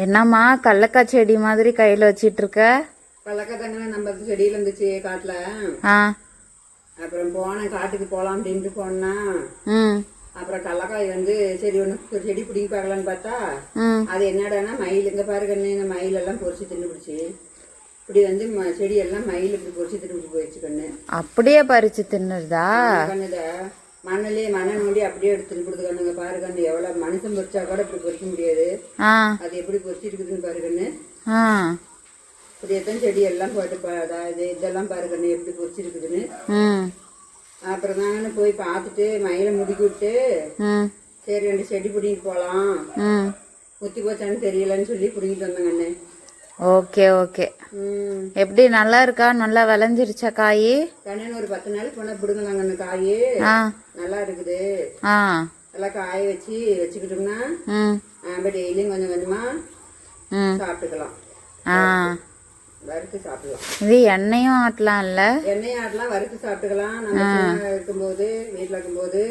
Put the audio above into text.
என்னம்மா கடலக்காய் செடி மாதிரி கையில வச்சிட்டு இருக்க? கடலக்காய் தாங்க நம்ம செடியில இருந்துச்சு காட்டுல. அப்புறம் போனேன், காட்டுக்கு போலாம் அப்படின்ட்டு போனா அப்புறம் கடலக்காய் வந்து சரி ஒன்று செடி பிடிங்கி பார்க்கலான்னு பார்த்தா அது என்னடானா மயில். இங்க பாரு கண்ணு, இந்த மயில் எல்லாம் பொறிச்சு தின்னுபிடிச்சு இப்படி வந்து செடியெல்லாம் மயில் இப்படி பொறிச்சு தின்னுபிடிச்சு போயிடுச்சு கண்ணு. அப்படியே பறிச்சு தின்னுதா கண்ணுத? மண்ணிலேயே மண்ணை நோண்டி அப்படியே எடுத்து தின்னுபிடுது கண்ணுங்க. பாரு கண்ணு, எவ்வளவு மனுஷன் பொறிச்சா கூட இப்படி பொறிக்க முடியாது, அது எப்படி பொறிச்சு இருக்குதுன்னு பாரு கண்ணு. இப்படியேத்தான் செடி எல்லாம் போட்டு அதாவது இதெல்லாம் பாரு கண்ணு எப்படி பொறிச்சு இருக்குதுன்னு. அப்புறம் தாங்கன்னு போய் பார்த்துட்டு மயிலை முடுக்கி விட்டு சரி 2 செடி பிடிங்கிட்டு போகலாம், முத்தி போச்சான்னு தெரியலன்னு சொல்லி பிடிங்கிட்டு வந்தேங்கண்ணே. Okay okay. எப்படி நல்லா இருக்கா? நல்லா விளைஞ்சிருச்சா காய்? கண்ணு ஒரு 10 நாளைக்கு போனா பிடுங்கலாங்கண்ணு. காய் நல்லா இருக்குது. நல்லா காய வச்சுக்கிட்டோம்னா டெய்லியும் கொஞ்சம் கொஞ்சமா சாப்பிட்டுக்கலாம், வறுத்து சாப்பிடலாம். இது எண்ணெயும் ஆட்டலாம் இல்ல? எண்ணெயும் ஆட்டலாம், வறுத்து சாப்பிட்டுக்கலாம். நம்ம இருக்கும்போது வீட்டுல இருக்கும்போது